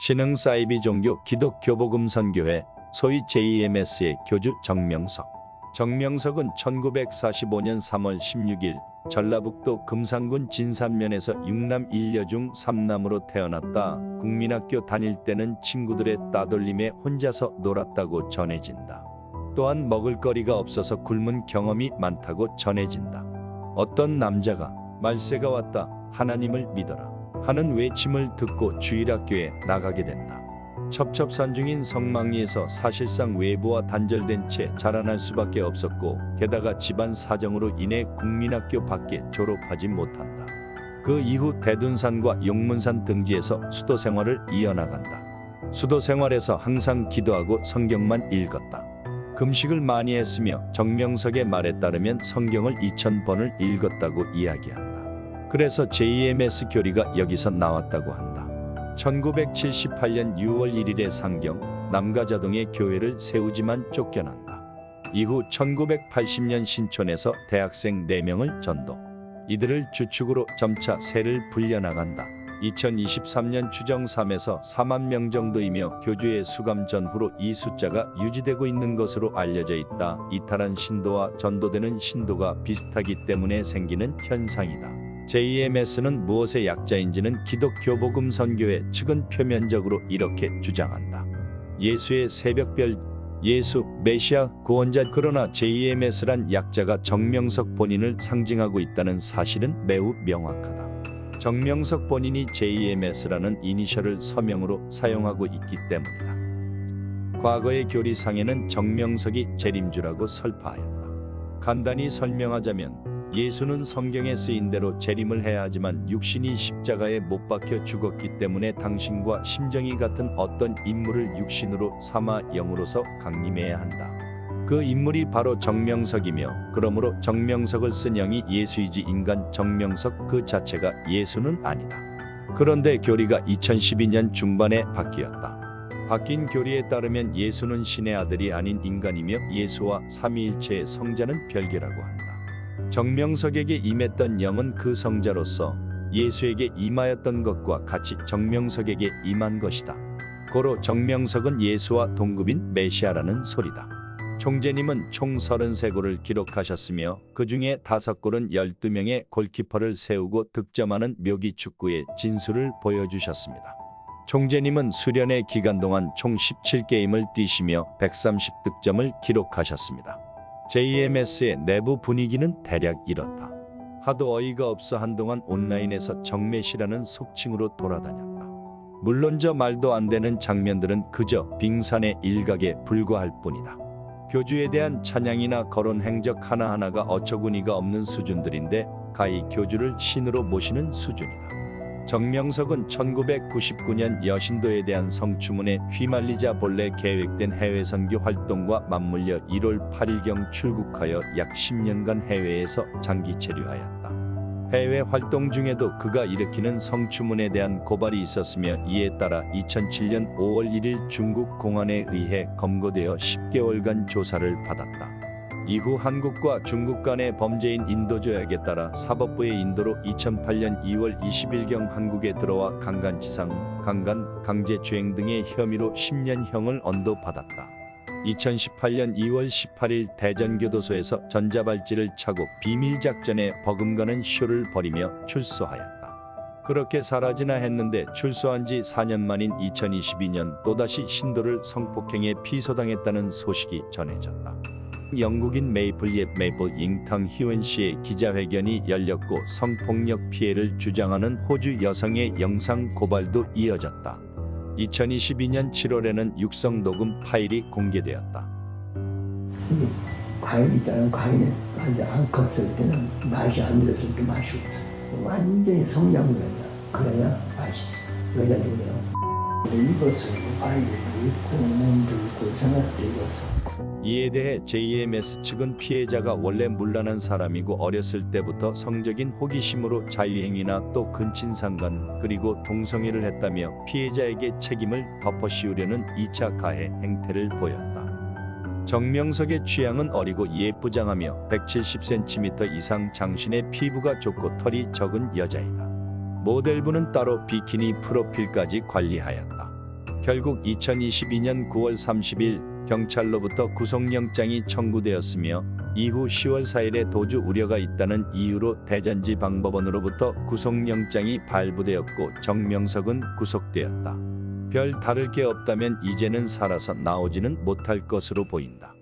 신흥사이비 종교 기독교복음선교회 소위 JMS의 교주 정명석. 정명석은 1945년 3월 16일 전라북도 금산군 진산면에서 6남 1녀 중 3남으로 태어났다. 국민학교 다닐 때는 친구들의 따돌림에 혼자서 놀았다고 전해진다. 또한 먹을거리가 없어서 굶은 경험이 많다고 전해진다. 어떤 남자가 말세가 왔다, 하나님을 믿어라 하는 외침을 듣고 주일학교에 나가게 된다. 첩첩산중인 성망리에서 사실상 외부와 단절된 채 자라날 수밖에 없었고, 게다가 집안 사정으로 인해 국민학교 밖에 졸업하지 못한다. 그 이후 대둔산과 용문산 등지에서 수도 생활을 이어나간다. 수도 생활에서 항상 기도하고 성경만 읽었다. 금식을 많이 했으며 정명석의 말에 따르면 성경을 2000번을 읽었다고 이야기한다. 그래서 JMS 교리가 여기서 나왔다고 한다. 1978년 6월 1일에 상경, 남가자동에 교회를 세우지만 쫓겨난다. 이후 1980년 신촌에서 대학생 4명을 전도. 이들을 주축으로 점차 세를 불려나간다. 2023년 추정 3에서 4만 명 정도이며 교주의 수감 전후로 이 숫자가 유지되고 있는 것으로 알려져 있다. 이탈한 신도와 전도되는 신도가 비슷하기 때문에 생기는 현상이다. JMS는 무엇의 약자인지는 기독교복음선교회 측은 표면적으로 이렇게 주장한다. 예수의 새벽별, 예수, 메시아, 구원자. 그러나 JMS란 약자가 정명석 본인을 상징하고 있다는 사실은 매우 명확하다. 정명석 본인이 JMS라는 이니셜을 서명으로 사용하고 있기 때문이다. 과거의 교리상에는 정명석이 재림주라고 설파하였다. 간단히 설명하자면 예수는 성경에 쓰인 대로 재림을 해야 하지만 육신이 십자가에 못 박혀 죽었기 때문에 당신과 심정이 같은 어떤 인물을 육신으로 삼아 영으로서 강림해야 한다. 그 인물이 바로 정명석이며, 그러므로 정명석을 쓴 영이 예수이지 인간 정명석 그 자체가 예수는 아니다. 그런데 교리가 2012년 중반에 바뀌었다. 바뀐 교리에 따르면 예수는 신의 아들이 아닌 인간이며 예수와 삼위일체의 성자는 별개라고 한다. 정명석에게 임했던 영은 그 성자로서 예수에게 임하였던 것과 같이 정명석에게 임한 것이다. 고로 정명석은 예수와 동급인 메시아라는 소리다. 총재님은 총 33골을 기록하셨으며 그 중에 5골은 12명의 골키퍼를 세우고 득점하는 묘기 축구의 진수를 보여주셨습니다. 총재님은 수련의 기간 동안 총 17게임을 뛰시며 130득점을 기록하셨습니다. JMS의 내부 분위기는 대략 이렇다. 하도 어이가 없어 한동안 온라인에서 정매시라는 속칭으로 돌아다녔다. 물론 저 말도 안 되는 장면들은 그저 빙산의 일각에 불과할 뿐이다. 교주에 대한 찬양이나 거론 행적 하나하나가 어처구니가 없는 수준들인데 가히 교주를 신으로 모시는 수준이다. 정명석은 1999년 여신도에 대한 성추문에 휘말리자 본래 계획된 해외 선교 활동과 맞물려 1월 8일경 출국하여 약 10년간 해외에서 장기 체류하였다. 해외 활동 중에도 그가 일으키는 성추문에 대한 고발이 있었으며, 이에 따라 2007년 5월 1일 중국 공안에 의해 검거되어 10개월간 조사를 받았다. 이후 한국과 중국 간의 범죄인 인도조약에 따라 사법부의 인도로 2008년 2월 20일경 한국에 들어와 강간치상, 강간, 강제추행 등의 혐의로 10년형을 언도받았다. 2018년 2월 18일 대전교도소에서 전자발찌를 차고 비밀작전에 버금가는 쇼를 벌이며 출소하였다. 그렇게 사라지나 했는데 출소한 지 4년 만인 2022년 또다시 신도를 성폭행에 피소당했다는 소식이 전해졌다. 영국인 메이플리엣 메이플 잉탕 희원씨의 기자회견이 열렸고, 성폭력 피해를 주장하는 호주 여성의 영상 고발도 이어졌다. 2022년 7월에는 육성 녹음 파일이 공개되었다. 과일 있다는 과일은 완전 안 컸을 때는 맛이 안 들었을 때 맛이 없어. 완전히 성장된다. 그래야 맛있어. 여자들이요. 입었어요. 아이들도 있고 몸도 있고 생각도 입었어. 이에 대해 JMS 측은 피해자가 원래 문란한 사람이고 어렸을 때부터 성적인 호기심으로 자유행위나 또 근친상간 그리고 동성애를 했다며 피해자에게 책임을 덮어씌우려는 2차 가해 행태를 보였다. 정명석의 취향은 어리고 예쁘장하며 170cm 이상, 장신의 피부가 좋고 털이 적은 여자이다. 모델부는 따로 비키니 프로필까지 관리하였다. 결국 2022년 9월 30일 경찰로부터 구속영장이 청구되었으며 이후 10월 4일에 도주 우려가 있다는 이유로 대전지방법원으로부터 구속영장이 발부되었고 정명석은 구속되었다. 별 다를 게 없다면 이제는 살아서 나오지는 못할 것으로 보인다.